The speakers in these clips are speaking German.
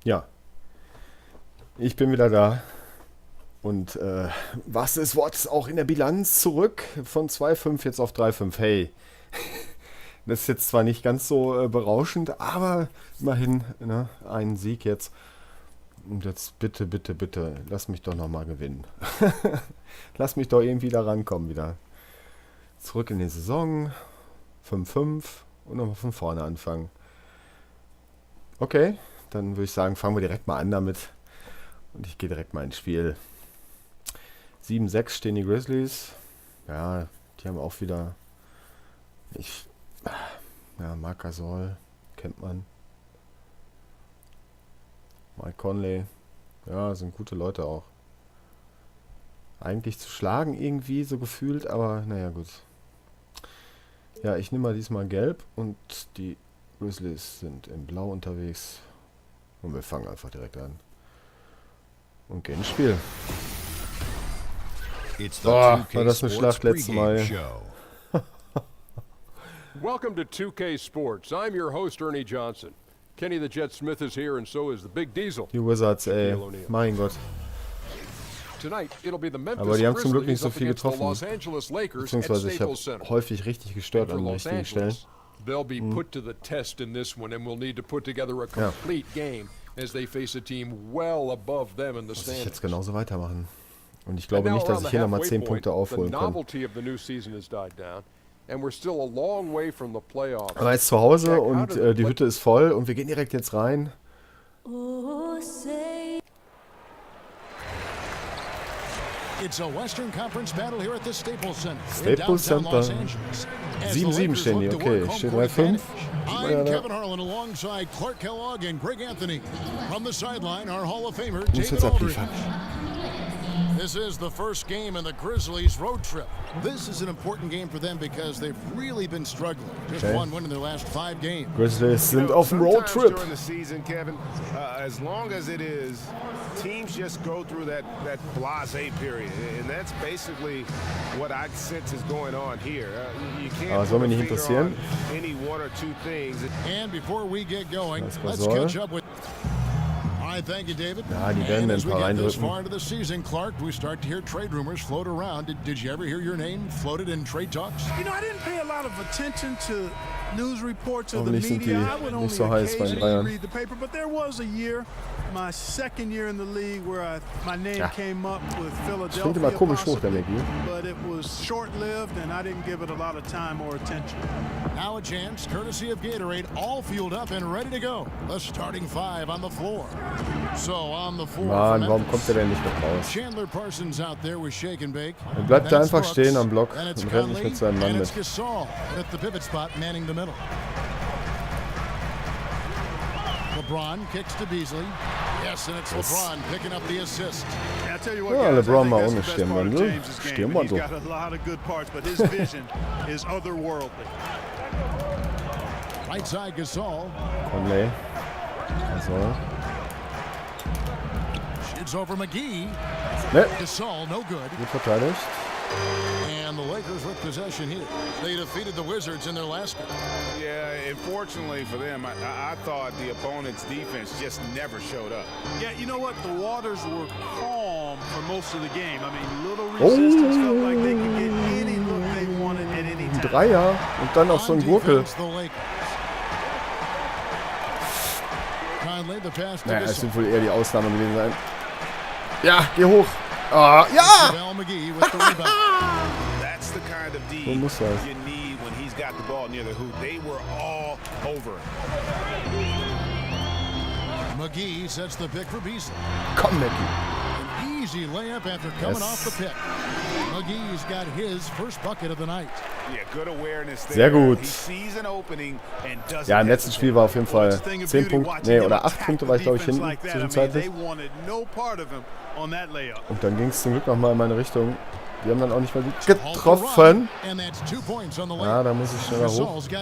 Ja, ich bin wieder da. Und was ist Wortes auch in der Bilanz zurück von 2,5 jetzt auf 3,5. Hey, das ist jetzt zwar nicht ganz so berauschend, aber immerhin, ne, ein Sieg jetzt. Und jetzt bitte, bitte, bitte, lass mich doch nochmal gewinnen. Lass mich doch irgendwie da rankommen wieder. Zurück in die Saison. 5,5 und nochmal von vorne anfangen. Okay, dann würde ich sagen, fangen wir direkt mal an damit. Und ich gehe direkt mal ins Spiel. 7,6 stehen die Grizzlies. Ja, die haben auch wieder... Marc Gasol, kennt man. Mike Conley. Ja, sind gute Leute auch. Eigentlich zu schlagen irgendwie, so gefühlt, aber naja, gut. Ja, ich nehme mal diesmal gelb und die Grizzlies sind in blau unterwegs. Und wir fangen einfach direkt an. Und gehen ins Spiel. Boah, war das eine Schlacht letztes Mal. Welcome to 2K Sports. I'm your host, Ernie Johnson. Kenny the Jet Smith is here, and so is the Big Diesel. Die Wizards, ey. Mein Gott. Aber die haben zum Glück nicht so viel getroffen. Beziehungsweise ich habe häufig richtig gestört an den richtigen Stellen. They'll be put to the test in this one, and we'll need to put together a complete game as they face a team well above them in the standings. Muss ich jetzt genauso weitermachen. Und ich glaube nicht, dass ich hier nochmal 10 Punkte aufholen kann. Aber jetzt zu Hause und die Hütte ist voll und wir gehen direkt jetzt rein. It's a Western Conference battle here at the Staples Center. Staples Center. 7-7 stehen die, okay. Steht 3-5. I'm Kevin Harlan alongside Clark Kellogg and Greg Anthony. From the sideline, our Hall of Famer, David Aldridge. This is the first game in the Grizzlies' road trip. This is an important game for them because they've really been struggling. Just one win in their last 5 games. Grizzlies sind auf dem Road Trip. During the season, Kevin, as long as it is, teams just go through that blasé period, and that's basically what I sense is going on here. You can't soll mich nicht interessieren. Any one or two things. And before we get going, let's catch up with. Thank you, David. Ja, die werden ein paar reindrücken. Far into the season, Clark, we start to hear trade rumors float around. Did you ever hear your name floated in trade talks? You know, I didn't pay a lot of attention to news reports of the Hoffentlich sind die media. I would only nicht so heiß bei den Dreiern. read the paper, but there was a year, my second year in the league, where my name came up with Philadelphia. Klingt immer komisch hoch, der Maggie. But it was short-lived, and I didn't give it a lot of time or attention. Now a chance, courtesy of Gatorade, all fueled up and ready to go. The starting 5 on the floor. So on the floor. Mann, warum kommt der denn nicht mehr raus? Chandler Parsons out there with shake and bake. Er bleibt da einfach stehen am Block und rennt nicht mit seinem Mann mit. At the pivot spot, manning the middle. LeBron kicks to Beasley. Yes, and it's LeBron picking up the assist. Ja, LeBron mal ohne Stirnwandel. Stirnwandel. He's got a lot of good parts, but his vision is otherworldly. Right side Gasol. Conley. Gasol. Shoots over McGee. Ne. Gasol, no good. Gut verteidigt. And the Lakers with possession here. They defeated the Wizards in their last game. Yeah, unfortunately for them, I thought the opponent's defense just never showed up. Yeah, you know what? The waters were calm for most of the game. I mean, little resistance, felt like they could get any look they wanted at any time. Dreier und dann auch so ein Gurkel. Naja, es wird wohl eher die Ausnahme gewesen sein. Ja, geh hoch. Ah, ja! That's the kind of D So muss das. you need when he's got the ball near the hoop. They were all over it. McGee sets the pick for Beasley. Komm, Maggie. An easy layup after coming off the pick. McGee's got his first bucket of the night. Yeah, good awareness there. Sehr gut. He sees an opening and doesn't Ja, im letzten hesitate. Spiel war auf jeden Fall 10 Punkte, nee, oder 8 Punkte war ich, glaube ich, hinten zwischenzeitlich. Und dann ging es zum Glück nochmal in meine Richtung. Die haben dann auch nicht mehr gut getroffen. Ja, da muss ich schneller hoch. Vor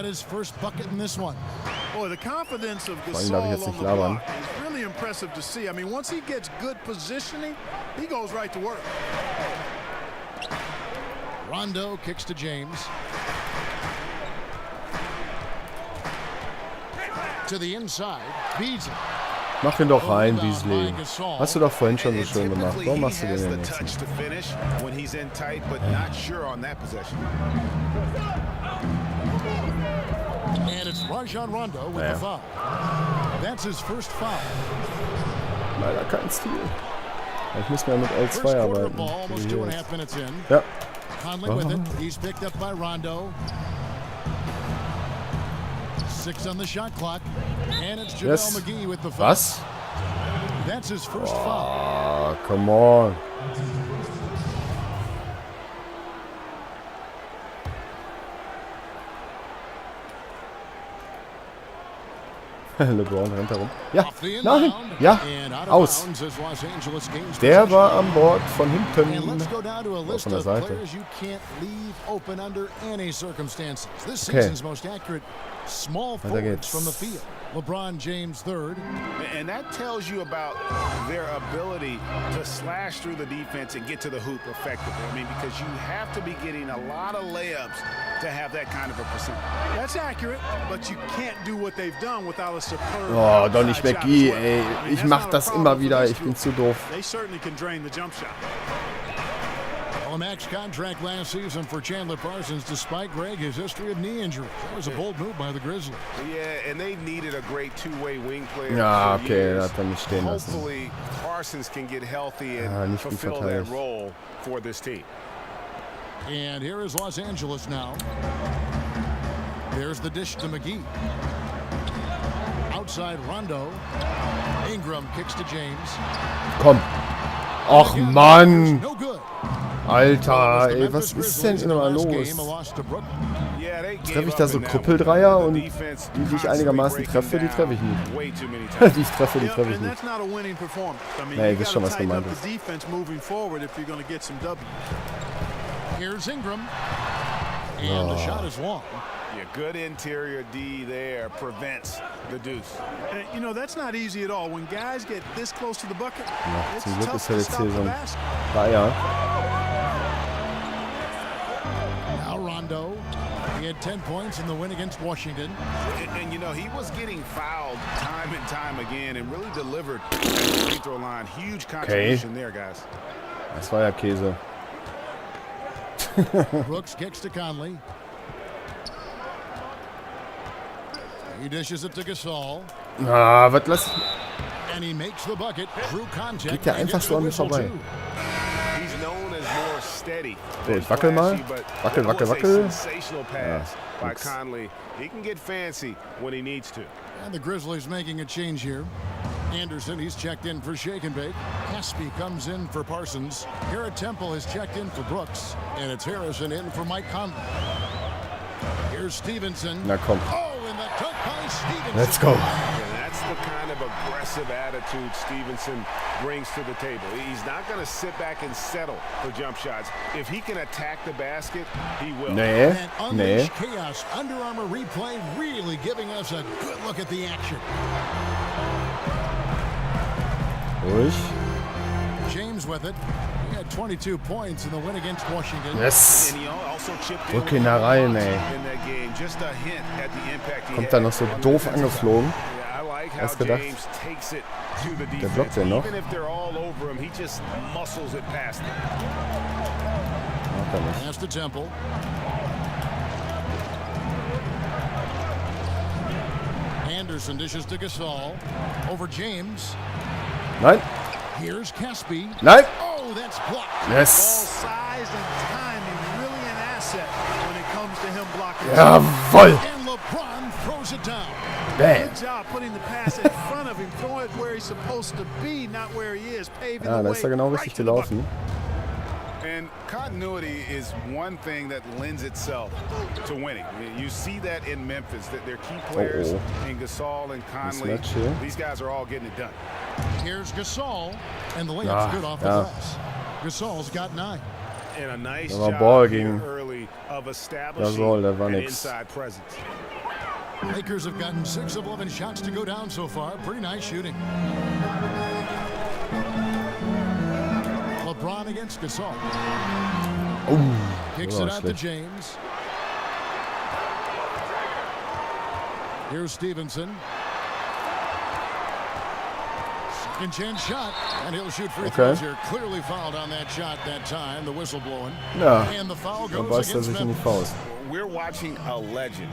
allem darf ich jetzt nicht labern. Rondo kicks to James. To the inside, Beasley. Mach ihn doch rein, Beasley. Hast du doch vorhin schon so schön gemacht. Warum machst du den denn jetzt nicht? And it's Rajon Rondo with the foul. That's his first foul. Leider kein Stil. Ich muss mal mit L2 arbeiten. Ja. Conley with it. He's picked up by Rondo. 6 on the shot clock. And it's JaVale McGee with the foul. Was? That's his first foul. Oh, come on. LeBron rennt herum. Ja, nein, ja, aus. Der war an Bord von hinten. Von der Seite. Okay. Weiter geht's. LeBron James third. And that tells you about their ability to slash through the defense and get to the hoop effectively. I mean, because you have to be getting a lot of layups to have that kind of a percent. That's accurate, but you can't do what they've done without a superb. Oh, doch nicht McGee, ey. Ich mach das immer wieder, ich bin zu doof. They certainly can drain the jump shot. A max contract last season for Chandler Parsons, despite Greg his history of knee injury. That was a bold move by the Grizzlies. Yeah, and they needed a great two-way wing player. Ja, okay, das hat er nicht stehen lassen. Hopefully, Parsons can get healthy and fulfill that role for this team. And here is Los Angeles now. There's the dish to McGee. Outside Rondo. Ingram kicks to James. Komm. Och, Mann. No good. Alter, ey, was ist denn immer los? Treffe ich da so Krüppeldreier und die ich einigermaßen treffe, die treffe ich nicht. Die ich treffe, die treffe ich nicht. Nee, ihr wisst schon, was gemeint ist. Here's Ingram. And the shot is long. Yeah, good interior D there prevents the deuce. You know, that's not easy at all. When guys get this close to the bucket, it's zum Glück tough ist er to jetzt stop hier the so ein basket. Dreier. Now Rondo. He had 10 points in the win against Washington. And you know, he was getting fouled time and time again and really delivered at the free throw line. Huge contribution there, guys. Das war ja Käse. Brooks kicks to Conley. He dishes it to Gasol. Ah, was lass... And he makes the bucket through contact. Geht ja einfach so an mir vorbei. He's known as more steady. So, ich wackel mal. Wackel, wackel, wackel. Sensational pass by Conley. He can get fancy when he needs to. And the Grizzlies making a change here. Anderson, he's checked in for Shake and Bake. Caspi comes in for Parsons. Garrett Temple has checked in for Brooks. And it's Harrison in for Mike Conley. Here's Stevenson. Na komm. Oh, and the dunk by Stevenson. Let's go. And that's the kind of aggressive attitude Stevenson brings to the table. He's not going to sit back and settle for jump shots. If he can attack the basket, he will. Nee, And unleash chaos. Under Armour replay really giving us a good look at the action. Ruhig. James with it. He had 22 points in the win against Washington. Yes. And he also chipped in Drück ihn da rein, ey. in that game. Just a hint at the impact he Kommt had da noch so doof angeflogen. Yeah, I like how Hast gedacht, James takes it to the der defense. blockt den noch. Even if they're all over him, he just muscles it past them. Macht er nicht. Pass to Temple. Anderson dishes to Gasol. Over James. Nein. Here's Caspi. Nein. Oh, that's blocked. Ball Yes. size and timing really an asset when it comes to him blocking. Jawoll. And LeBron throws it down. Bam. Good job putting the pass in front of him, throwing it where he's supposed to be, not where he is, paving Ja, the da way ist er genau right richtig to the bucket. gelaufen. And continuity is one thing that lends itself to winning. You see that in Memphis, that their key players in Gasol and Conley, Mismatch hier. these guys are all getting it done. Here's Gasol. And the layup's good off the glass. Gasol's got 9. And a nice Da war job Ball here gegen early of establishing Gasol, der war an nix. inside presence. Lakers have gotten 6 of 11 shots to go down so far. Pretty nice shooting. LeBron against Gasol. Kicks it out to James. Here's Stevenson. Second chance shot, and he'll shoot free throws here. Clearly fouled on that shot that time. The whistle blowing. Ja, And the foul dann goes beißt er against sich in die Memphis. Faust. We're watching a legend.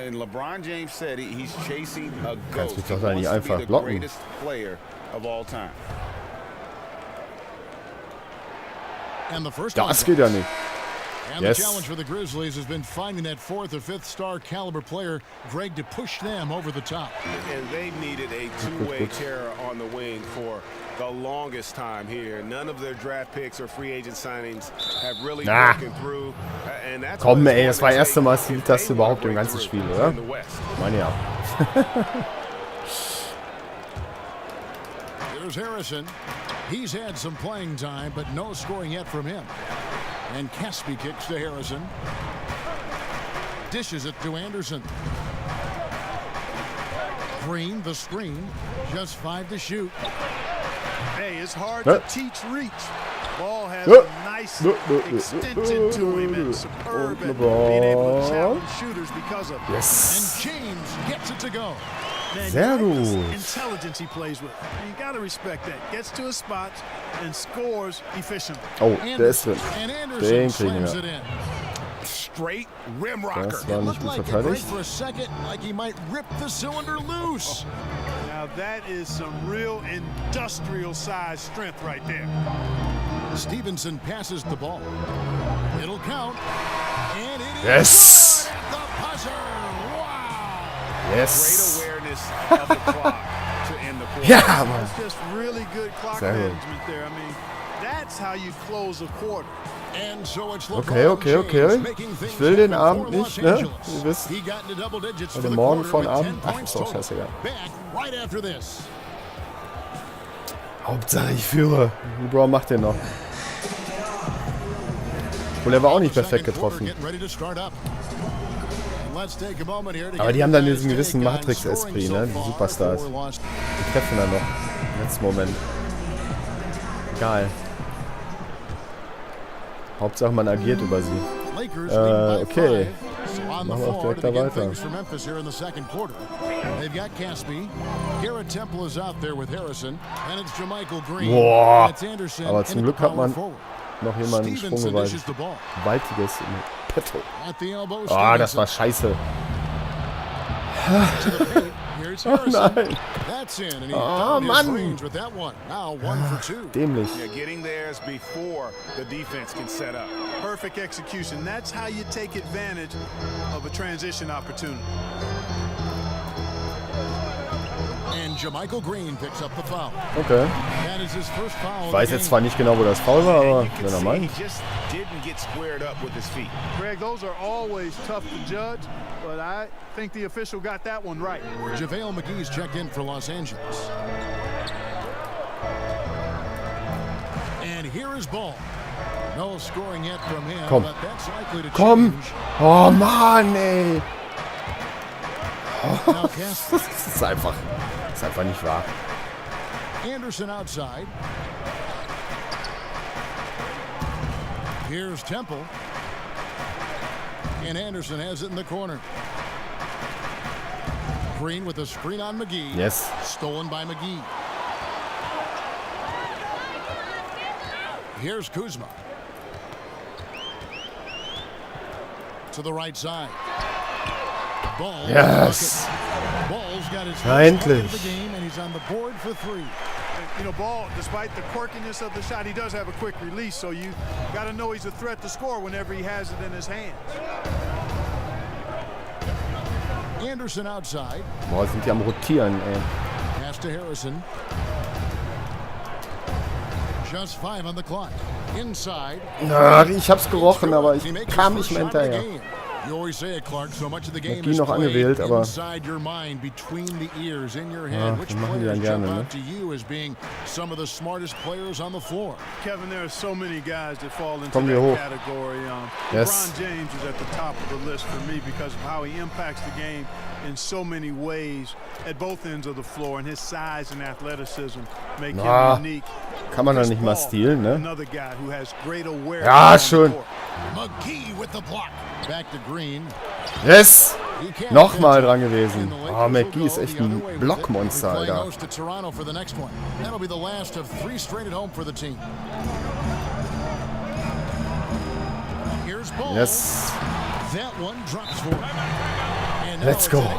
And LeBron James said he's chasing a Kannst ghost. mich He doch da nicht wants to be einfach the blocken. greatest player of all time. And the first Das geht ja nicht. And Yes. the challenge for the Grizzlies has been finding that fourth or fifth star caliber player, Greg, to push them over the top. And they needed a two-way terror on the wing for the longest time here. None of their draft picks or free agent signings have really broken through. And that's Komm, ey, das war das erste Mal, dass das überhaupt im ganzen Spiel, oder? Meine ja. Here's Harrison. He's had some playing time, but no scoring yet from him. And Caspi kicks to Harrison. Dishes it to Anderson. Green, the screen. Just 5 to shoot. Hey, it's hard to teach reach. Ball has a nice extension to him and superb at being able to challenge shooters because of it. Yes. And James gets it to go. Man, Sehr you like this gut. intelligence he plays with. And you got to respect that. Gets to his spots and scores efficiently. Oh, der ist drin. And Den Anderson kriegen slams wir. it in. Straight rim rocker. Das war nicht Looked gut like it right verteidigt. for a second, like he might rip the cylinder loose. Now that is some real industrial size strength right there. Stevenson passes the ball. It'll count. And it Yes. is the buzzer. Wow. Yes. Great awareness of the clock to end the quarter. Ja, Mann. That's just really good clock Sehr gut. management there. I mean, that's how you close a quarter. And so it's Okay, LeBron okay, James okay. making things Ich will den happen Abend for nicht, Los ne? Angeles. Ihr wisst. He got into double digits for Heute the Morgen quarter von with Abend. 10 Ach, points ist doch total. scheißegal. Back right after this. Hauptsache ich führe. LeBron macht den noch. Und er war auch nicht perfekt getroffen. Aber die haben dann diesen gewissen Matrix-Esprit, ne? Die Superstars. Die treffen dann noch im letzten Moment. Egal. Hauptsache man agiert über sie. Okay. Machen wir auch direkt da weiter. Boah. Aber zum Glück hat man noch jemanden sprunggeweist. Gewaltiges im Petto. Ah, das war scheiße. Oh nein. Oh Mann. Dämlich. Yeah, getting there is before the defense can set up. Perfect execution. That's how you take advantage of a transition opportunity. And JaMychal Green picks up the foul. Okay. That is his first foul. Ich weiß jetzt zwar nicht genau, wo das Foul war, aber wenn er meint. He just didn't get squared up with his feet. Greg, those are always tough to judge, but I think the official got that one right. JaVale McGee's checked in for Los Angeles. And here is Ball. No scoring yet from him, Komm. but that's likely to Komm. change. Oh Mann, ey. Now Casper. Das ist einfach nicht wahr. Anderson outside. Here's Temple. And Anderson has it in the corner. Green with a screen on McGee. Yes. Stolen by McGee. Here's Kuzma. To the right side. Ball. Yes. Ball's got his Ja, first endlich. point of the game, and he's on the board for 3. You know, Ball, despite the quirkiness of the shot, he does have a quick release, so you got to know he's a threat to score whenever he has it in his hands. Anderson outside. Boah, sind die am Rotieren, ey. Pass to Harrison. Just 5 on the clock. Inside. Ach, ich hab's gerochen, aber ich kam nicht mehr hinterher. You always say it, Clark. So much of the game Die is noch angewählt, played aber inside your mind, between the ears, in your head. Which das machen die players dann gerne, jump ne? out to you as being some of the smartest players on the floor? Kevin, there are so many guys that fall into Kommen wir that hoch. category. Yes. LeBron James is at the top of the list for me because of how he impacts the game in so many ways at both ends of the floor, and his size and athleticism make him unique. Kann man da Chris nicht mal Paul, stealen, ne? Another guy who has great awareness. Ja, on the schön. court. McGee with the block. Back to Green. Yes. Nochmal dran gewesen. Oh, McGee ist echt ein Blockmonster, Alter. Yes. Let's go. You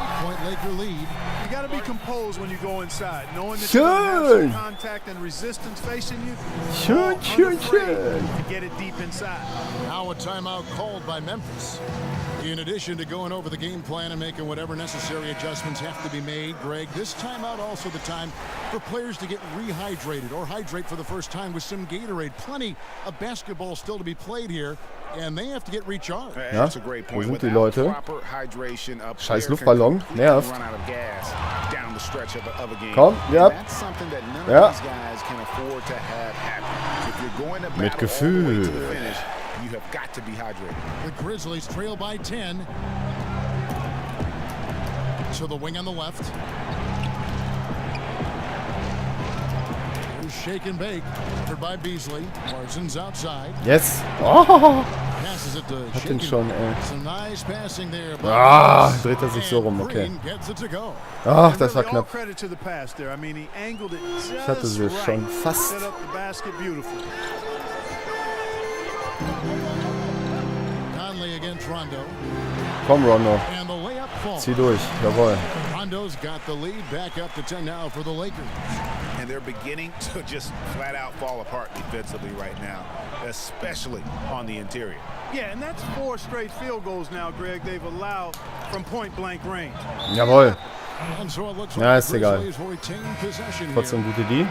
got to be composed when you go inside, knowing that you're going to have some contact and resistance facing you. Schön. To get it deep inside. Now a timeout called by Memphis. In addition to going over the game plan and making whatever necessary adjustments have to be made, Greg, this timeout also the time for players to get rehydrated or hydrate for the first time with some Gatorade. Plenty of basketball still to be played here, and they have to get recharged. Ja, wo sind die Leute? Scheiß Luftballon, nervt. Komm, ja. Ja. Mit Gefühl. You have got to be hydrated. The Grizzlies trail by 10. To the wing on the left. Here's shake and bake. Covered by Beasley. Parsons outside. Yes. Oh. Passes it to Hat den schon, ey. Some nice passing there. Dreht er sich so rum, okay. Das war knapp. Ich hatte sie schon fast. Komm, Rondo. Zieh durch. Jawohl. Rondo's got the lead. Back up to 10 now for the Lakers. And they're beginning to just flat out fall apart defensively right now, especially on the interior. Yeah, and that's 4 straight field goals now, Greg, they've allowed from point-blank range. Jawohl. Ja, ist egal. Trotzdem gute D.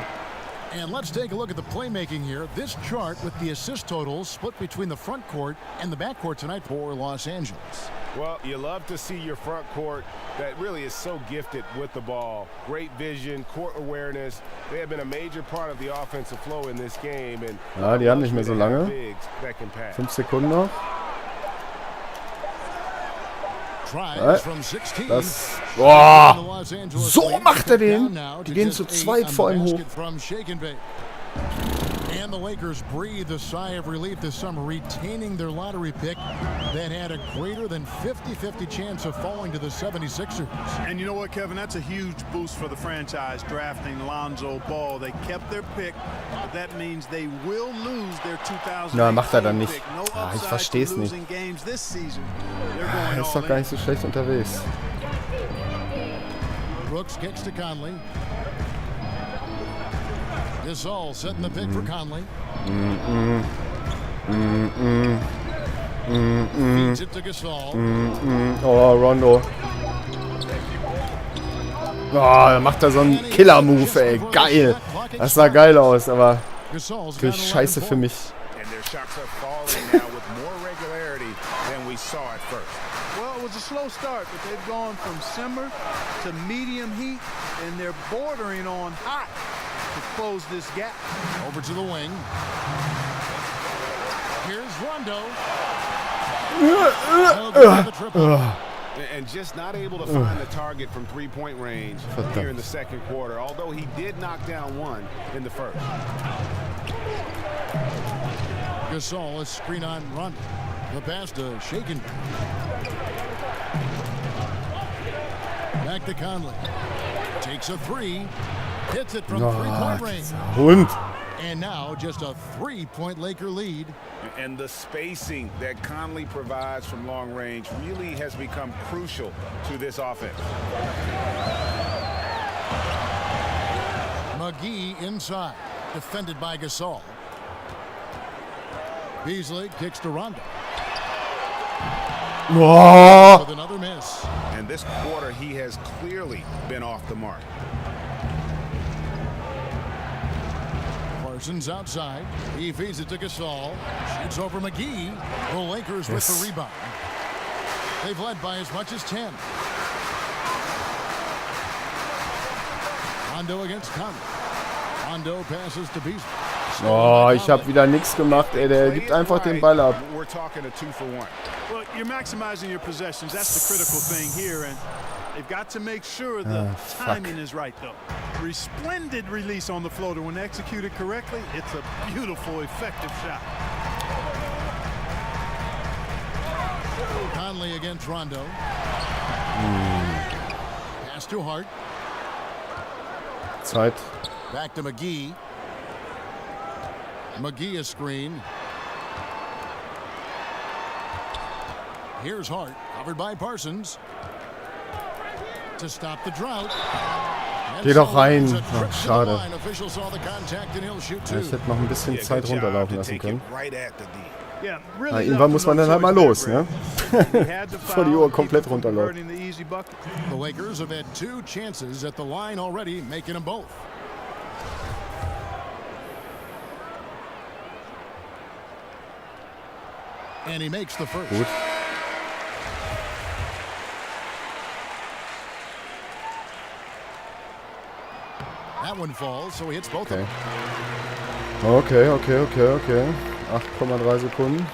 And let's take a look at the playmaking here. This chart with the assist totals split between the front court and the back court tonight for Los Angeles. Well, you love to see your front court that really is so gifted with the ball. Great vision, court awareness. They have been a major part of the offensive flow in this game. And ja, die haben nicht mehr so lange. 5 Sekunden noch. Das. Boah! So macht er den! Die gehen zu zweit vor ihm hoch. And the Lakers breathe a sigh of relief this summer, retaining their lottery pick that had a greater than 50-50 chance of falling to the 76ers. And you know what, Kevin? That's a huge boost for the franchise, drafting Lonzo Ball. They kept their pick, but that means they will lose their 2000. Na, macht er dann nicht. Ich versteh's nicht. Er ist doch gar nicht so schlecht unterwegs. Brooks kicks to Conley. Gasol setting the pick for Conley. Feeds it to Gasol. Oh, Rondo. Oh, da macht er so einen Killer-Move, ey. Geil. Das sah geil aus, aber natürlich scheiße für mich. Well, it was a slow start, but they've gone from simmer to medium heat, and they're bordering on hot to close this gap. Over to the wing. Here's Rondo. And just not able to find the target from three-point range here in the second quarter, although he did knock down one in the first. Gasol, a screen on Rondo. The pass to Shaken. Back to Conley. Takes a 3. Hits it from three-point range. Hund. And now just a 3-point Laker lead. And the spacing that Conley provides from long range really has become crucial to this offense. McGee inside. Defended by Gasol. Beasley kicks to Rondo. With another miss. And this quarter, he has clearly been off the mark. Parsons outside. He feeds it to Gasol. Shoots over McGee. The Lakers with the rebound. They've led by as much as 10. Rondo against Conley. Rondo passes to Beasley. Oh, ich habe wieder nichts gemacht, ey. Der gibt einfach den Ball ab. Well, you're maximizing your possessions. That's the critical thing here, and they've got to make sure the timing is right, though. Resplendent release on the floater. When executed correctly, it's a beautiful, effective shot. Conley against Rondo. Pass to Hart. Zeit. Back to McGee. McGee a screen. Here's Hart, covered by Parsons. To stop the drought. Geh doch rein. Ach, schade. Ich hätte noch ein bisschen Zeit runterlaufen lassen können. Yeah, Na, really irgendwann muss man dann halt mal los, ne? Bevor die Uhr komplett runterläuft. The Lakers have had 2 chances at the line already, making them both. And he makes the first. Gut. That one falls, so he hits both of them. Okay. 8,3 Sekunden.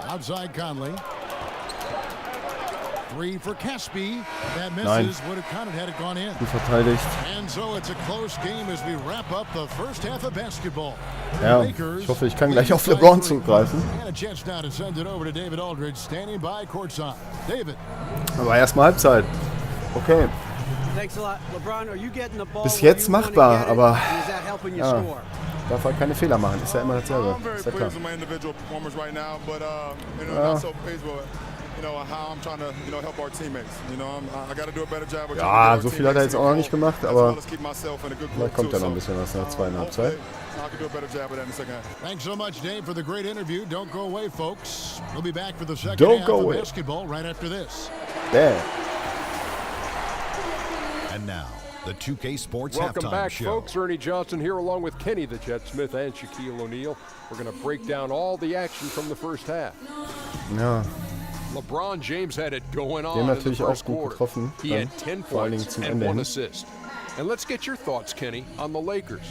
Outside Conley. 3 for Caspi. That Nein. misses. Would have counted had it gone in. Gut verteidigt. And so it's a close game as we wrap up the first half of basketball. Ja, ich hoffe, ich kann gleich auf LeBron zugreifen. And a chance now to send it over to David Aldridge, standing by courtside. David. Aber erstmal Halbzeit. Okay. Bis jetzt machbar, aber ja, darf halt keine Fehler machen. Ist ja immer dasselbe. Ist ja klar. Ja, so viel hat er jetzt auch noch nicht gemacht, aber vielleicht kommt ja noch ein bisschen was nach 2,5 Halbzeit. Thanks so much, Dave, for the great interview. Don't go away, folks. We'll be back for the second Don't half go of away. basketball right after this. Bam. And now, the 2K Sports Welcome Halftime back, Show. folks. Ernie Johnson here along with Kenny the Jet Smith and Shaquille O'Neal. We're going to break down all the action from the first half. Ja, LeBron James had it going den on in the natürlich auch first gut quarter. getroffen. He Dann had 10 vor allen Dingen points zum and Ende 1 hin. assist. And let's get your thoughts, Kenny, on the Lakers.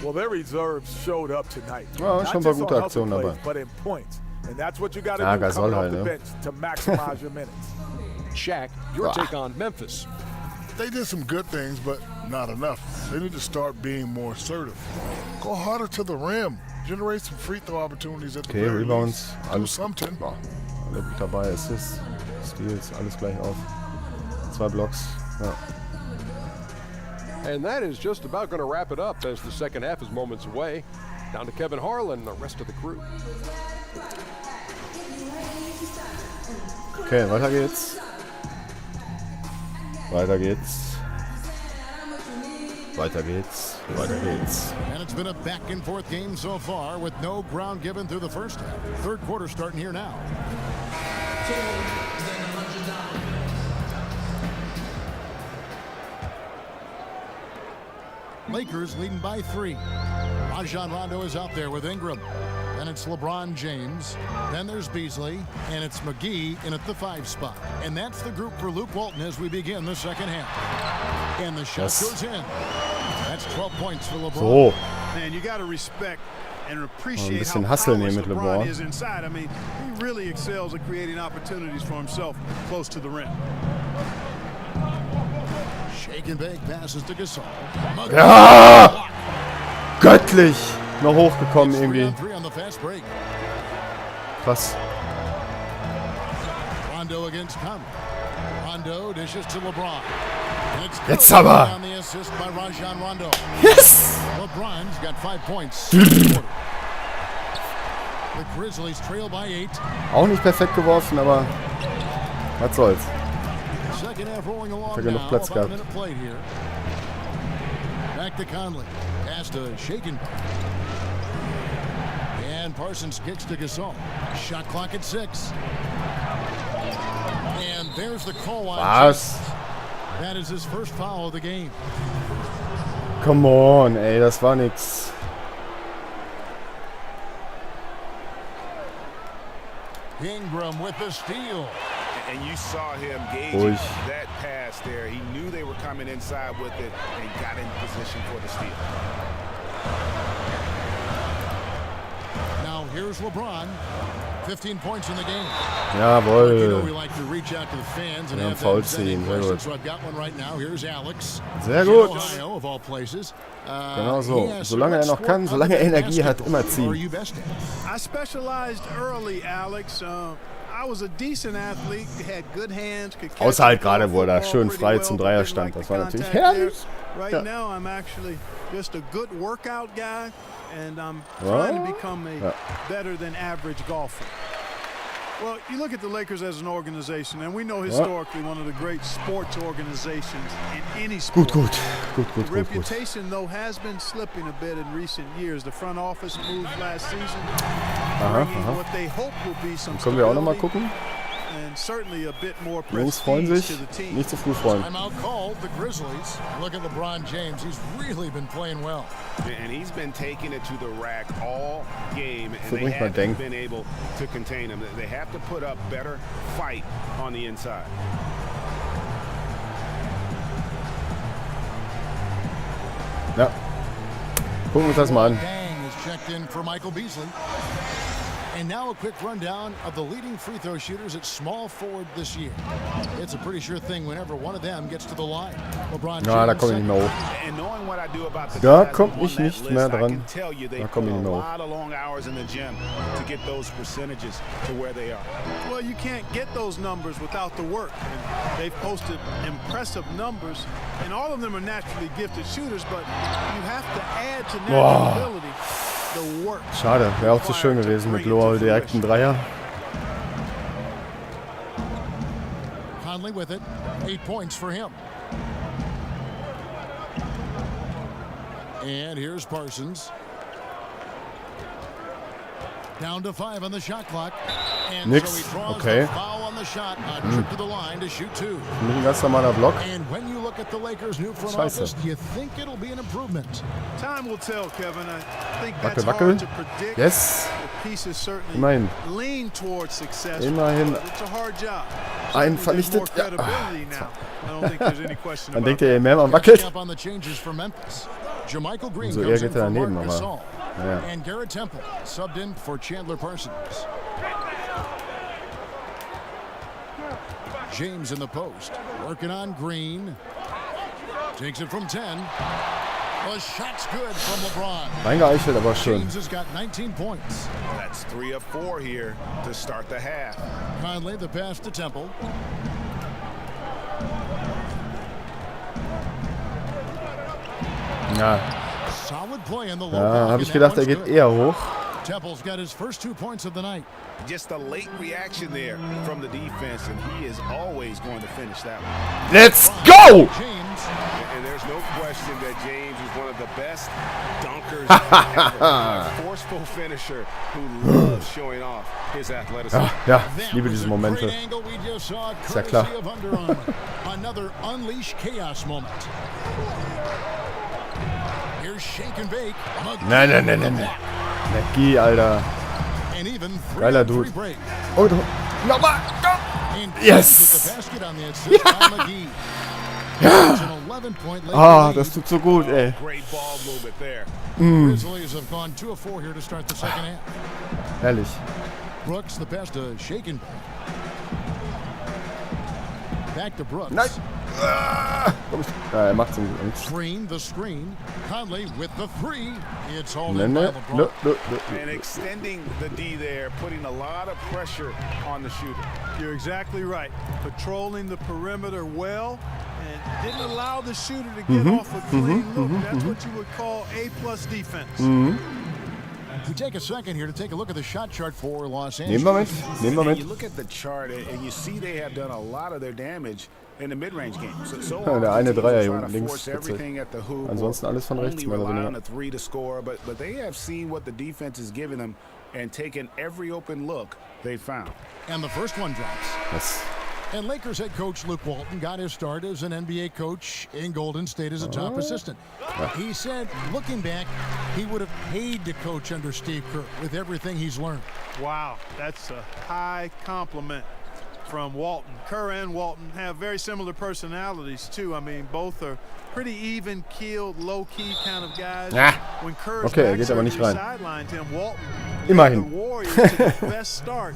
Well, their reserves showed up tonight. Ja, Not schon ein just paar on gute hustle Aktionen plays, dabei. but in points. And that's what you got to Ja, do Gasol coming off halt, the ne? bench to maximize your minutes. Shaq, your take on Memphis. They did some good things, but not enough. They need to start being more assertive. Go harder to the rim. Generate some free throw opportunities at the Okay, very Rebounds, least. Do alles, something. ja, alle gut dabei. Assists, Steals, alles gleich auf. 2 Blocks, ja. And that is just about going to wrap it up as the second half is moments away. Down to Kevin Harlan and the rest of the crew. Okay, weiter geht's. Weiter geht's. Weiter geht's. Weiter geht's. And it's been a back and forth game so far with no ground given through the first half. Third quarter starting here now. Lakers leading by 3. Rajon Rondo is out there with Ingram. Then it's LeBron James. Then there's Beasley. And it's McGee in at the 5 spot. And that's the group for Luke Walton as we begin the second half. And the shot goes in. That's 12 points for LeBron. So, Man, you got to respect and appreciate how bisschen hustlen hier powerless mit LeBron LeBron. is inside. I mean, he really excels at creating opportunities for himself close to the rim. Shake and bake passes to Gasol. ja! Göttlich! Noch hochgekommen irgendwie. 3 on the fast break. Krass. Rondo against Conley. Rondo dishes to LeBron. And it's Jetzt good aber. on the assist by Rajon Rondo. Yes! LeBron's got 5 points. The Grizzlies trail by 8. Auch nicht perfekt geworfen, aber was soll's. Second half rolling along Hat er genug now. Platz About a gehabt. minute played here. Back to Conley. Pass to Shaken. And Parsons kicks to Gasol. Shot clock at 6. And there's the call on. Was? That is his first foul of the game. Come on, ey, das war nix. Ingram with the steal. And you saw him gauging Ruhig. that pass there. He knew they were coming inside with it and got in position for the steal. Now here's LeBron. 15 points in the game. Jawohl. You know we like to reach out to the fans and Ja, have Foul them send in ziehen, sehr questions, gut. so I've got one right now. Here's Alex. Sehr in gut. Ohio, of all places. Genau so. He asks, Solange er "What noch kann, sport solange er other than Energie hat, basketball immer are ziehen. you best at?" I specialized early, Alex. Außer halt gerade, wo er da schön frei zum Dreier stand. Das war natürlich herrlich. Right now, I'm actually just a good workout guy, and I'm trying to become a better than average golfer. Well, you look at the Lakers as an organization, and we know historically one of the great sports organizations in any sport. Gut. The reputation, though, has been slipping a bit in recent years. The front office moved last season, bringing what they hope will be some Können wir auch noch mal gucken? and certainly a bit more Jungs freuen prestige sich. to the team. Nicht zu früh freuen. Timeout called the Grizzlies. Look at LeBron James. He's really been playing well. And he's been taking it to the rack all game, and So they bringt man haven't Denk. been able to contain him. They have to put up better fight on the inside. Ja. Gucken wir uns das mal an. Dang is checked in for Michael Beasley. And now a quick rundown of the leading free throw shooters at small forward this year. It's a pretty sure thing whenever one of them gets to the line. LeBron Ja, da James komme ich nicht mehr hoch. And knowing what I do about the Da guys komm on ich that nicht list, mehr I dran. can tell you they Da put komme ich a nicht mehr hoch. lot of long hours in the gym to get those percentages to where they are. Well, you can't get those numbers without the work. And they've posted impressive numbers, and all of them are naturally gifted shooters, but you have to add to natural ability the work. Schade, wäre auch zu schön gewesen mit Loa direkt ein Dreier. Conley with it. 8 points for him. And here's Parsons. Down to 5 on the shot clock. And Nix. so he draws Okay. the foul on the shot. A trip to the line to shoot 2. Nicht ein ganz normaler Block. And when you look at the Lakers' new front Scheiße. office, do you think it'll be an improvement? Time will tell, Kevin. I think Wackel, that's wackel. hard to predict. Yes. The pieces certainly Immerhin. lean towards success. Immerhin. but It's a hard job. Einen Certainly there's more vernichtet. Ja. credibility now. I don't think there's any question Man about denkt ja, je mehr man Catching wackelt, up on the changes for Memphis. Jermichael Green So comes eher in geht er for daneben, Marc aber- Gasol. ja. And Garrett Temple subbed in for Chandler Parsons. James in the post, working on Green. Takes it from 10. The shot's good from LeBron. Reingeeichelt, aber schön. James has got 19 points. That's 3 of 4 here to start the half. Conley the pass to Temple. Ja, Solid play in the low ja block, habe and ich that gedacht, er one's geht good. eher hoch. Temple's got his first 2 points of the night. Just a late reaction there from the defense, and he is always going to finish that one. Let's go! James. And there's no question that James is one of the best dunkers ever. A forceful finisher who loves showing off his athleticism. Ja, ich That liebe was diese a Momente. great angle we just saw, Ist ja klar. courtesy of Under Armour. Another unleash chaos moment. Here's shake and bake. Nein. Energie, Alter. And even Geiler 3-on-3 Dude. break. Oh, nochmal. And Yes. with the basket on the assist by McGee. It's an 11-point lead. Ah, das tut so gut, ey. Great ball movement there. Grizzlies have gone 2 of 4 here to start the second half. Herrlich. Brooks the pass to shake and bake. Back to Brooks. Nein. Ah, ja, er macht zum Glück. Green the screen. Conley with the 3. It's all Ne, in by ne, LeBron. ne. And extending the D there, putting a lot of pressure on the shooter. You're exactly right. Patrolling the perimeter well and didn't allow the shooter to get off a clean look. That's what you would call A+ defense. We take a second here to take a look at the shot chart for Los Nehmen wir Angeles. mit. Nehmen wir And you mit. look at the chart and you see they have done a lot of their damage in the mid-range game. So Ja, der often eine teams will Dreier try hier to links force spitze. everything at the hoop, Ansonsten or alles von rechts, only mehr oder rely weniger. on the 3 to score, but they have seen what the defense is giving them and taken every open look they found. And the first one drops. Das. And Lakers head coach Luke Walton got his start as an NBA coach in Golden State as a top assistant. He said, looking back, he would have paid to coach under Steve Kerr with everything he's learned. Wow, that's a high compliment from Walton. Kerr and Walton have very similar personalities too. I mean, both are pretty even-keeled, low-key kind of guys. Ja. When Kerr's Okay, back geht aber nicht rein. sidelined him, Walton Immerhin. the Warriors to the best start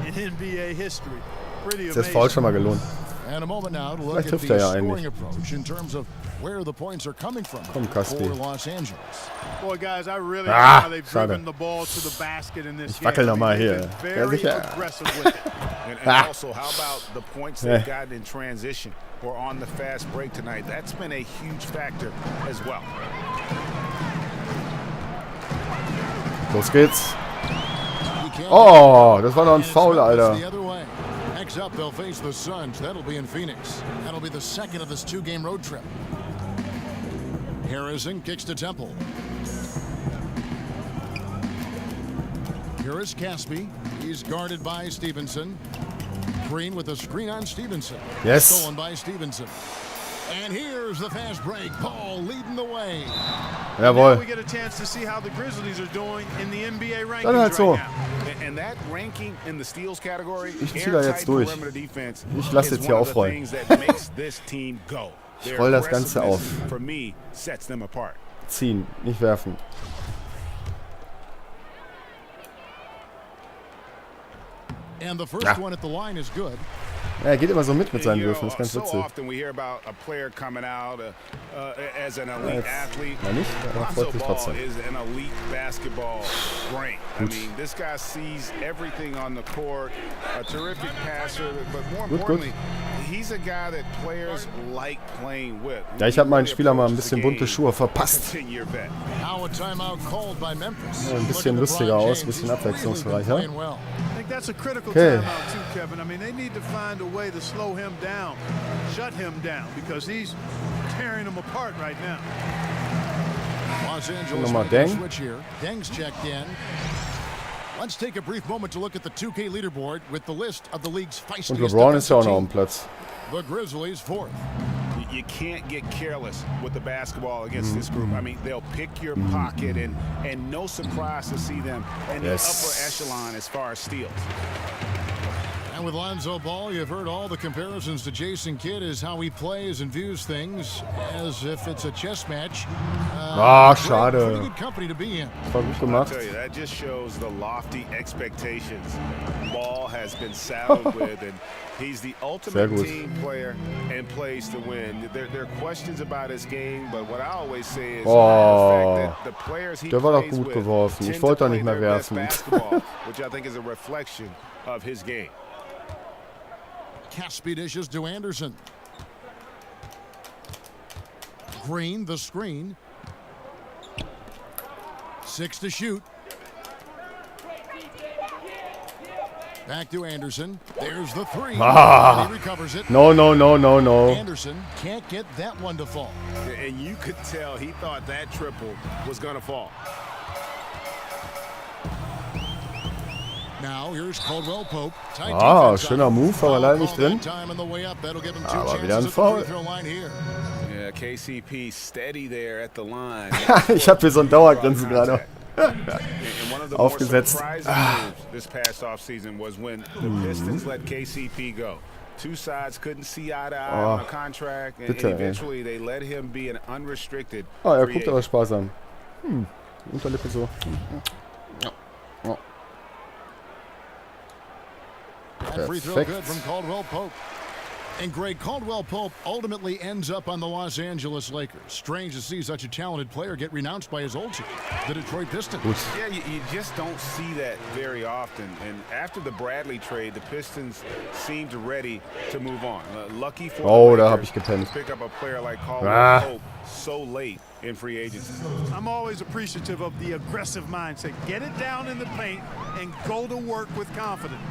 in NBA history. Pretty Ist das amazing. Foul schon mal gelohnt. And a moment now to look Vielleicht at trifft the er ja scoring eigentlich. approach in terms of where the points are coming from Komm, Kasti. for Los Angeles. Boy, guys, I really Ah, like how they've schade. driven the ball to the basket in this Ich wackel game. noch mal I mean, hier. they've been Ja, very sicher. aggressive with it. And also, how about the points they've gotten in transition or on the fast break tonight? That's been a huge factor as well. Los geht's. Oh, das war doch ein Foul, Alter. Next up, they'll face the Suns. That'll be in Phoenix. That'll be the second of this 2-game road trip. Harrison kicks to Temple. Here is Caspi. He's guarded by Stevenson. Green with a screen on Stevenson. Yes. Stolen by Stevenson. And here's the fast break. Paul leading the way. Jawohl. We get a chance to see how the Grizzlies are doing in the NBA rankings Dann halt so. right now. And that ranking in the steals category, Ich zieh da jetzt durch. defense, Ich lasse jetzt hier aufrollen. Ich roll das Ganze auf. For me, sets them apart. Ziehen, nicht werfen. And the first one at the line is good. Ja, er geht immer so mit seinen Würfen, das ist ganz witzig. Na nicht, aber freut mich trotzdem. Gut. Gut. Ja, ich habe meinen Spieler mal ein bisschen bunte Schuhe verpasst. Ja, ein bisschen lustiger aus, ein bisschen abwechslungsreicher. That's a critical Okay. timeout too, Kevin. I mean, they need to find a way to slow him down, shut him down, because he's tearing them apart right now. Los Angeles Nochmal making a Deng. switch here. Deng's checked in. Let's take a brief moment to look at the 2K leaderboard with the list of the league's feistiest Und Lebron ist ja auch noch defensive am Platz. teams. The Grizzlies fourth. You can't get careless with the basketball against this group. I mean, they'll pick your pocket, and no surprise to see them in the upper echelon as far as steals. And with Lonzo Ball, you've heard all the comparisons to Jason Kidd as how he plays and views things as if it's a chess match. Schade. Pretty good company to be in. Das war gut I gemacht. tell you, that just shows the lofty expectations Ball has been saddled with, and he's the ultimate team player and plays to win. There are questions about his game, but what I always say is the fact that the players he Der war doch plays gut with geworfen. Ich tend wollte to da nicht play mehr their best werfen. basketball, which I think is a reflection of his game. Caspi dishes to Anderson. Green, the screen. 6 to shoot. Back to Anderson. There's the three. He recovers it. No. Anderson can't get that one to fall. And you could tell he thought that triple was going to fall. Now here's Caldwell Pope. Schöner Move, aber leider nicht drin. Aber wieder ein Foul. Yeah, KCP steady there at the line. Ich habe hier so ein Dauergrinsen gerade. Aufgesetzt. This past offseason was when the Pistons let KCP go. Two sides couldn't see eye to eye on a contract, and eventually they let him be an unrestricted. Er guckt aber sparsam. Unterlippe so. That free throw good from Caldwell Pope. And Greg, Caldwell Pope ultimately ends up on the Los Angeles Lakers. Strange to see such a talented player get renounced by his old team, the Detroit Pistons. Yeah, you just don't see that very often. And after the Bradley trade, the Pistons seemed ready to move on. Lucky for da habe ich gepennt. to pick up a player like Caldwell Pope so late in free agency. I'm always appreciative of the aggressive mindset. Get it down in the paint and go to work with confidence.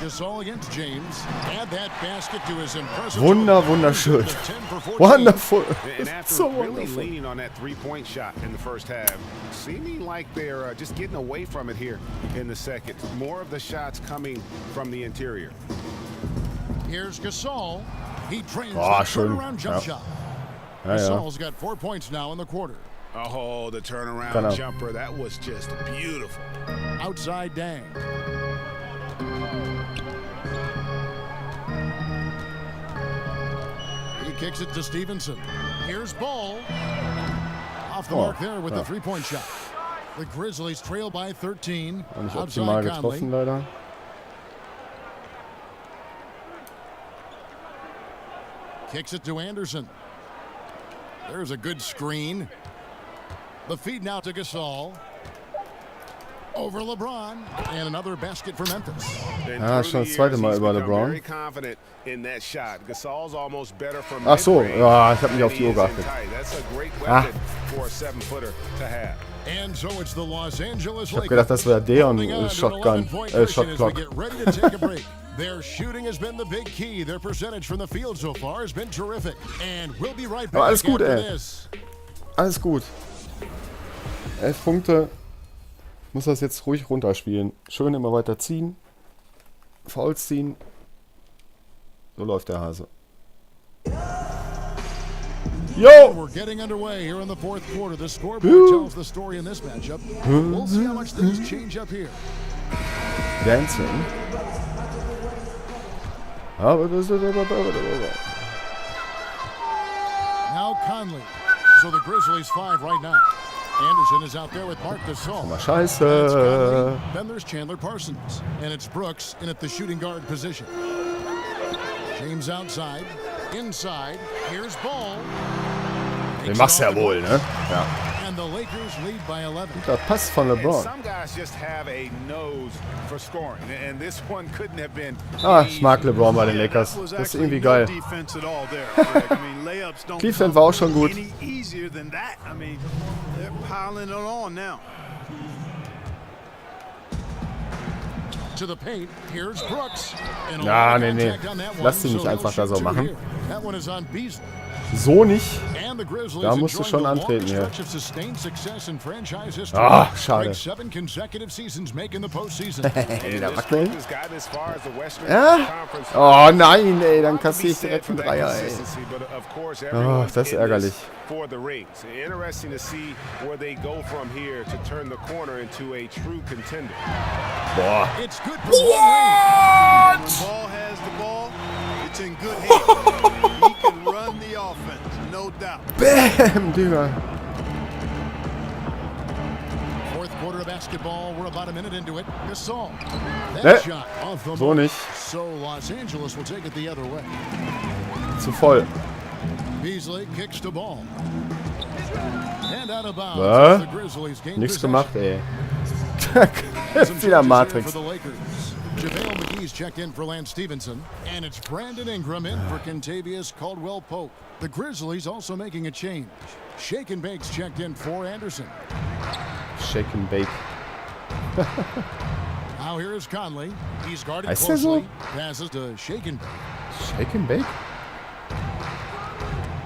Gasol against James. Add that basket to his impressive. Wunderschön. Wonderful. And after So really wonderful. leaning on that three-point shot in the first half, seeming like they're just getting away from it here in the second. More of the shots coming from the interior. Here's Gasol. He trains the schön. turnaround jump shot. Gasol's got 4 points now in the quarter. Oh, the turnaround jumper. That was just beautiful. Outside Deng. He kicks it to Stevenson. Here's Ball. Off the mark there with the three-point shot. The Grizzlies trail by 13. Nicht optimal getroffen, leider. Kicks it to Anderson. There's a good screen. The feed now to Gasol. Over LeBron and another basket for Memphis. Ah, schon das zweite Mal über LeBron. Ach so, ja, ich habe nicht auf die Uhr geachtet. Ah. Ich habe gedacht, das wäre der Shotgun, Shotclock. Their shooting has been the big key. Their percentage from the field so far has been terrific. And we'll be right back. Alles gut, ey. Alles gut. 11 Punkte. Muss das jetzt ruhig runterspielen. Schön immer weiter ziehen. Fouls ziehen. So läuft der Hase. Yo! We're getting underway here in the fourth quarter. The scoreboard tells the story in this matchup. We'll see how much things change up here. Dancing. Now Conley. So the Grizzlies 5 right now. Anderson is out there with Mark Gasol. Scheiße. Then there's Chandler Parsons. And it's Brooks in at the shooting guard position. James outside. Inside. Here's Ball. Den machst du ja wohl, ne? Ja. And the Lakers lead by 11. Guter Pass von LeBron. Ah, ich mag LeBron bei den Lakers. Das ist irgendwie geil. Cleveland war auch schon gut. To the paint. Here's Brooks. Ja, nee. Lass sie nicht einfach da so machen. So nicht. Da musst du schon antreten hier. Ah, schade. Wieder wackeln. Ja? Oh nein, ey, dann kassiere ich direkt einen Dreier, ey. Oh, das ist ärgerlich. Boah. Bam, Digga. Fourth quarter of basketball. We're about a minute into it. Gasol. That shot off the so nicht. So Los Angeles will take it the other way. Zu voll. Beasley kicks the ball. And out of bounds. The Grizzlies gain nichts gemacht, ey. Jetzt wieder Matrix. JaVale McGee's checked in for Lance Stevenson. And it's Brandon Ingram in for Kentavious Caldwell-Pope. The Grizzlies also making a change. Shake and Bake's checked in for Anderson. Shake and Bake. Now here is Conley. He's guarded heißt closely. So? Passes to Shake and Bake. Shake and Bake?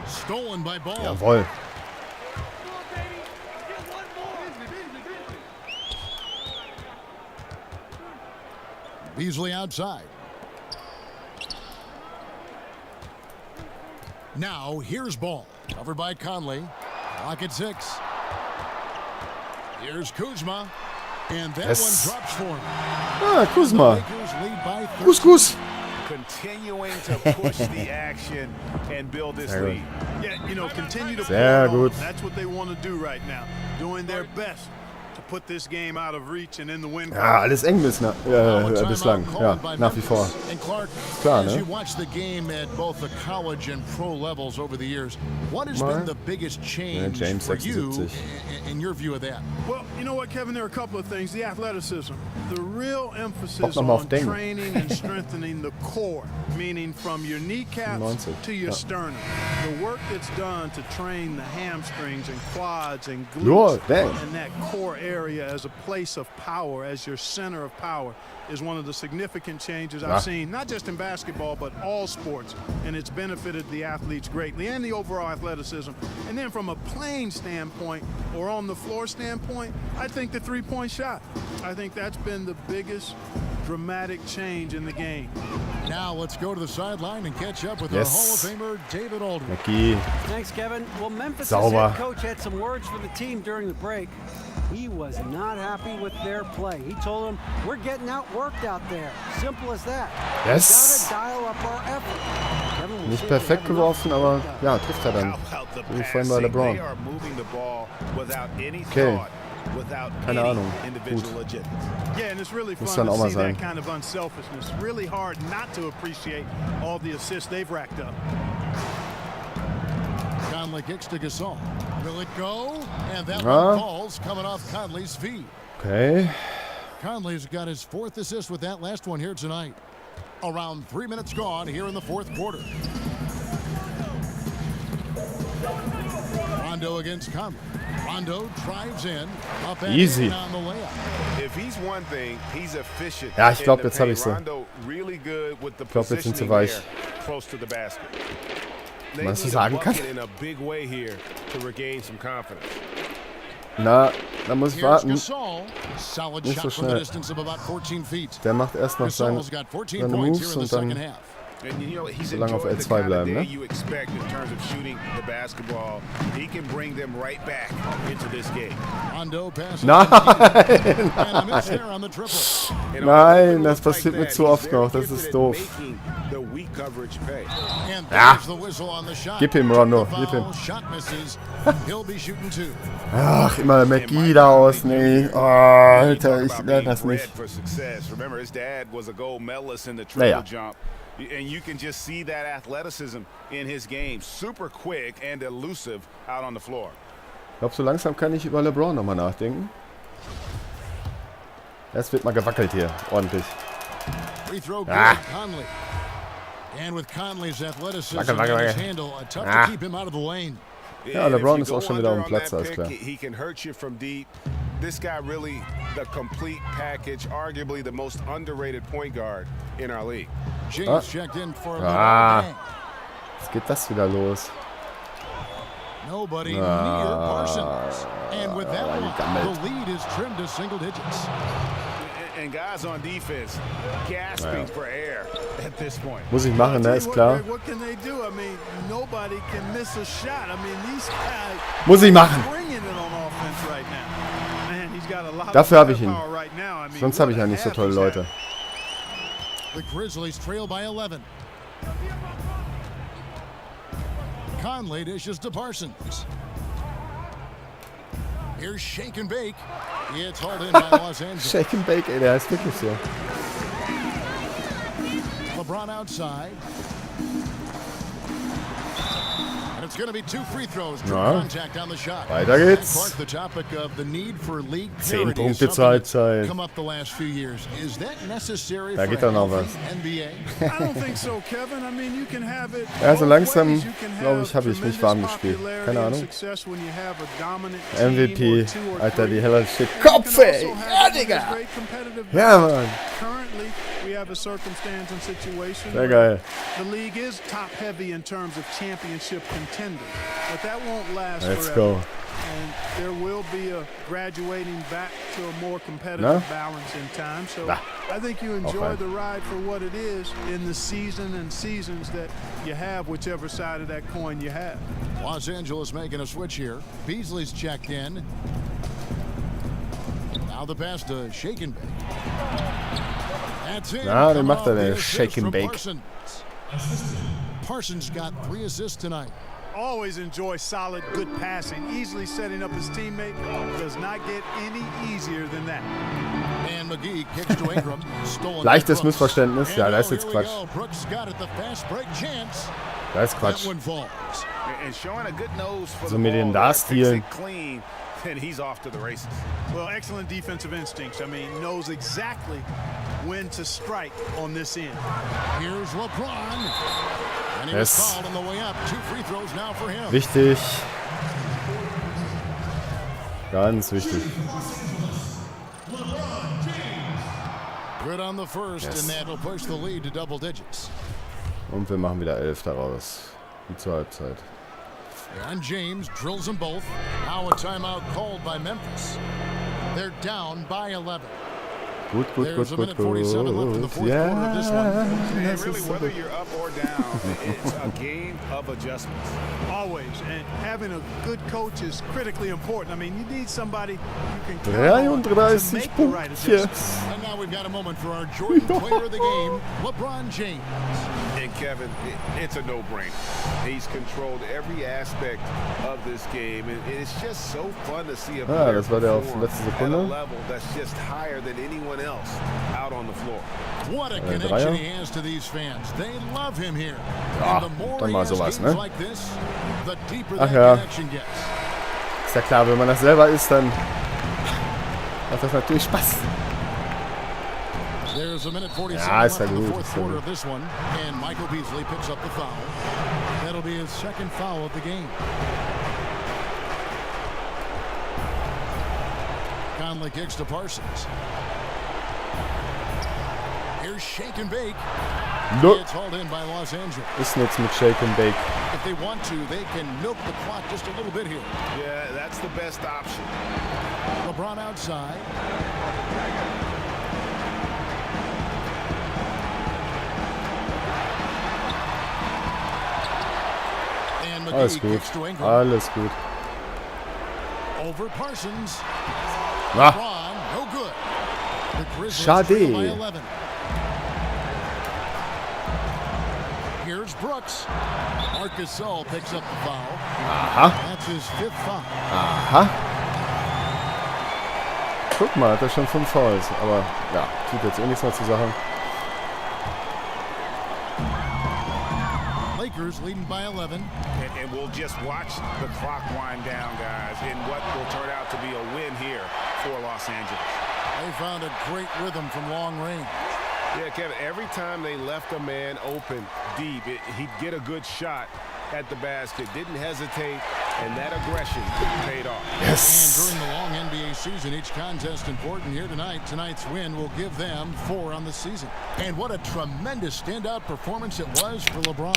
Stolen by Ball. Jawohl. Beasley outside. Now, here's Ball. Covered by Conley. Clock at 6. Here's Kuzma. And that one drops for him. Ah, Kuzma. Kus. Continuing to push the action and build this lead. Yeah, you know, continue to Sehr gut. That's what they want to do right now. Doing their best to put this game out of reach and in the win. Ja, alles eng bislang. Ja, nach wie vor. Klar, As ne? you watch the game at both the college and pro levels over the years, what has been the biggest change James for you 76. in your view of that? Well, you know what, Kevin? There are a couple of things. The athleticism, the real emphasis noch mal auf on Deng. training and strengthening the core, meaning from your kneecaps 90, to your ja. sternum. The work that's done to train the hamstrings and quads and Ja, glutes Deng. and that core area as a place of power, as your center of power, is one of the significant changes I've seen, not just in basketball, but all sports. And it's benefited the athletes greatly and the overall athleticism. And then from a playing standpoint or on the floor standpoint, I think the three-point shot. I think that's been the biggest dramatic change in the game. Now let's go to the sideline and catch up with our Hall of Famer, David Aldridge. McGee. Thanks, Kevin. Well, Memphis' Sauber. head coach had some words for the team during the break. He was not happy with their play. He told them, we're getting outworked out there. Simple as that. Yes. Gotta dial up our effort. Kevin, we'll Nicht see if they perfekt have enough geworfen, aber ja, trifft er dann. Wie vorhin bei LeBron. Okay. Keine Ahnung. Gut. Yeah, and it's really Muss fun dann auch to mal see sein. that kind of unselfishness. Really hard not to appreciate all the assists they've racked up. Conley kicks to Gasol. Will it go? And that one falls coming off Conley's feet. Okay. Conley's got his 4th assist with that last one here tonight. Around 3 minutes gone here in the 4th quarter. Rondo against Conley. Rondo drives in. Up and Easy. in on the layup. If he's one thing, he's efficient. Ja, ich glaube, jetzt habe ich sie. Rondo really good with the Ich glaube, jetzt sind sie positioning weich. there, close to the basket. They Was du need a sagen kannst? bucket in a big way here to regain some confidence. Na, da muss ich Here's warten. Gasol. Solid Nicht so shot from the schnell. distance of about 14 feet. Der macht erst noch Gasol's got 14 seine points here Moves in the und second dann half. And you know, he's so lange auf enjoyed the L2 kind of bleiben, day ne? you expect in terms of shooting the basketball. He can bring them right back into this game. Rondo passes. Nein, And a miss there on the triple. And Nein, on das looks passiert mir that, zu he's oft very noch. Das gifted ist at doof. making the weak coverage pay. And Ah. there's the whistle on the shot. Gib ihm, Rondo, The gib ihm. foul, shot misses. He'll be shooting 2. Ach, immer McGee da aus. Nee, oh, Alter, ich lerne das nicht. For success. Remember, his dad was a gold medalist in the triple Naja. jump. And you can just see that athleticism in his game. Super quick and elusive out on the floor. Ich glaube, so langsam kann ich über LeBron nochmal nachdenken. Es wird mal gewackelt hier. Ordentlich. Free throw good. Ah. Conley. And with Conley's athleticism Wackel, and his wackel. handle, tough Ah. to keep him out of the lane. Ja, And if LeBron you ist go auch schon wieder under auf dem on Platz, that alles pick, klar. He can hurt you from deep. This guy really the complete package, arguably the most underrated point guard in our league. James Ah. checked in for a Ah. little bang. Jetzt geht das wieder los. Nobody near Ah. Parsons. And with that one, gegammelt. the lead is trimmed to single digits. And guys on defense gasping for air at this point. Muss ich machen, ne? Ist klar. What can they do? I mean, nobody can miss a shot. I mean, these guys Muss ich machen. bringing it on offense right now. Man, he's got a lot Dafür of habe ich ihn. firepower right now. I mean, Sonst habe ich what ja a nicht so half tolle he's Leute. The Grizzlies trail by 11. Conley dishes to Parsons. Here's Shake and Bake. It's hauled in by Los Angeles. Shake and Bake, ey, der ist wirklich so. LeBron outside. And it's going to be 2 free throws. True Ja. contact on the shot. Weiter geht's. And Clark, the topic of the need for league 10 parity is Punkte zur something that's Halbzeit. come up the last few years. Is that necessary Da for geht a doch noch healthy was. NBA? I don't think so, Kevin. I mean, you can have it. Ja, so both langsam, ways. You can glaube have ich, habe ich mich tremendous warm gespielt. popularity Keine and Ahnung. success when you have a dominant team MVP, or 2 or Alter, 3. die heller steht. And you Kopf, can ey! also Ja, have Digga! great competitive Ja, balance. Mann. Currently, we have a circumstance and situation Sehr where geil. the league is top heavy in terms of championship contenders, but that won't last Let's forever. go. And there will be a graduating back to a more competitive No? balance in time. So Nah. I think you enjoy fine. the ride for what it is in the season and seasons that you have, whichever side of that coin you have. Los Angeles making a switch here. Beasley's checked in. Now the pass to Shake and Bake. That's it. Na, den Coming macht er, off the der assist Shake and from Bake. Parsons. Parsons got 3 assists tonight. Always enjoy solid, good passing. Easily setting up his teammate does not get any easier than that. And McGee kicks to Ingram. Stolen Leichtes by Brooks. Missverständnis. And Ja, now das ist jetzt here we Quatsch. go. Brooks got it, the fast break chance. Das ist Quatsch. That one falls. And showing a good nose for So the mit ball dem there, da Stil. picks it clean, and he's off to the races. Well, excellent defensive instincts. I mean, knows exactly when to strike on this end. Here's LeBron. And he Yes. was called on the way up. 2 free throws now for him. Wichtig. Ganz wichtig. Good on the first, Yes. and that'll push the lead to double digits. Und wir machen wieder 11 daraus. Wie zur Halbzeit. And James drills them both. Now a timeout called by Memphis. They're down by 11. Gut, gut, There's gut, a minute gut, 47 left in the gut. fourth quarter of this one. And Das really, ist so whether gut. you're up or down, it's a game of adjustments. Always. And having a good coach is critically important. I mean, you need somebody you can count on to 33 make the right Punkte. adjustments. And now we've got a moment for our Jordan player of the game, LeBron James. And Kevin, it's a no-brainer. He's controlled every aspect of this game, and it's just so fun to see a player das war der auf perform letzte at a Sekunde. level that's just higher than anyone else out on the floor. What a Dreier. connection he has to these fans. They love him here. Ja, And the more dann he mal has sowas, games ne? like this, the deeper Ach that ja. connection gets. Ist ja klar, wenn man das selber ist, dann macht das natürlich Spaß. There's a minute 47 Ja, ist left ja in the gut. fourth Ist ja quarter gut. of this one, and Michael Beasley picks up the foul. That'll be his second foul of the game. Conley kicks to Parsons. Here's Shake and Bake. No. It's hauled in by Los Angeles. Ist nichts mit Shake and Bake. If they want to, they can milk the clock just a little bit here. Yeah, that's the best option. LeBron outside. And Alles McGee gut. kicks to Ingram. Alles gut. Over Parsons. Ah, LeBron, no good. The Grizzlies Schade. trail by 11. Here's Brooks. Marcus Gasol picks up the foul. aha, That's his fifth foul. aha. Guck mal, hat er schon 5 Fouls. Aber ja, tut jetzt eh nichts mehr zur Sache. Lakers leading by 11. And we'll just watch the clock wind down, guys, in what will turn out to be a win here for Los Angeles. They found a great rhythm from long range. Yeah, Kevin, every time they left a man open deep, he'd get a good shot at the basket, didn't hesitate, and that aggression paid off. And during the long NBA season, each contest important here tonight. Tonight's win will give them 4 on the season. And what a tremendous standout performance it was for LeBron.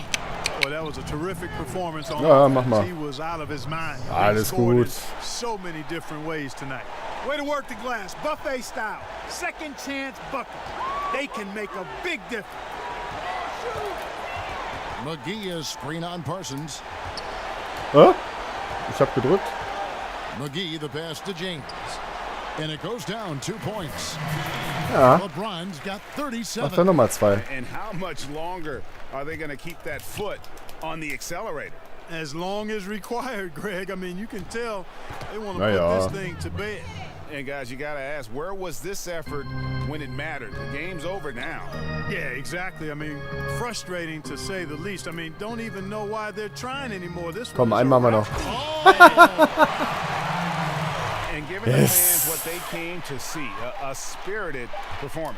Well, that was a terrific performance on Ja, mach offense. mal. He was out of his mind. Alles He scored in gut. so many different ways tonight. Way to work the glass, buffet style. Second chance bucket. They can make a big difference. McGee is screen on Parsons. Ich hab gedrückt. McGee the pass to James. And it goes down 2 points. Ja, LeBron's got macht er 37. nochmal 2. And how much longer are they going to keep that foot on the accelerator? As long as required, Greg. I mean, you can tell they want to Ja, put ja. this thing to bed. And guys, you got to ask, where was this effort when it mattered? The game's over now. Yeah, exactly. I mean, frustrating to say the least. I mean, don't even know why they're trying anymore. This Komm, one is einen a machen wir noch. And giving the fans what they came to see, a spirited performance.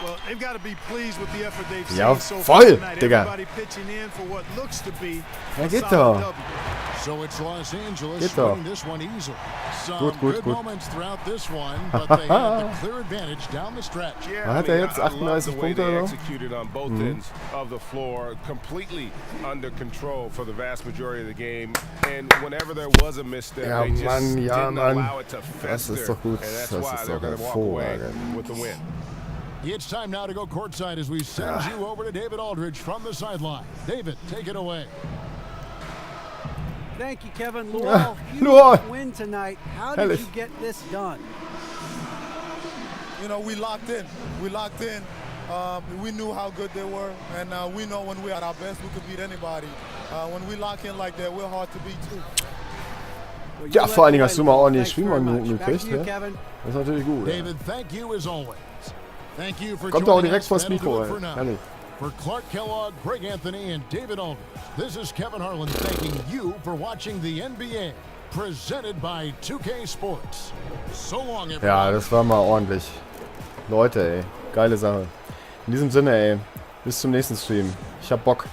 Well, they've got to be pleased with the effort they've seen Ja, so voll, far tonight. Digga. Everybody pitching in for what looks to be Ja, a geht solid doch. W. So it's Los Angeles Geht doch. winning this one easily. Some Gut, good gut. moments throughout this one, but they had the clear advantage down the stretch. Yeah, Hat er jetzt I love the 38 way Punkte they oder so? executed on both ends of the floor, completely under control for the vast majority of the game. And whenever there was a misstep, Ja, they just Mann, ja, didn't Mann. allow it to Das fester. ist doch gut. And that's Das why ist they're doch going to walk away hervorragend. with the win. It's time now to go courtside as we send you over to David Aldridge from the sideline. David, take it away. Thank you, Kevin. Luol, you Luol. win tonight. How did Herrlich. you get this done? You know, we locked in. We locked in. We knew how good they were, and we know when we're at our best, we can beat anybody. When we lock in like that, we're hard to beat too. Well, you Ja, led vor allen the Dingen way, hast du mal Luol. ordentlich Thanks very Spielminuten much. Back gekriegt, to you, ne? Kevin. Das ist natürlich gut. Ja. David, thank you as always. Thank you for Kommt auch joining direkt us. vors That'll do Mikro, it for ey. now. Herrlich. For Clark Kellogg, Greg Anthony, and David Aldridge, this is Kevin Harlan thanking you for watching the NBA, presented by 2K Sports. So long, everyone. Ja, das war mal ordentlich. Leute, ey. Geile Sache. In diesem Sinne, ey. Bis zum nächsten Stream. Ich hab Bock.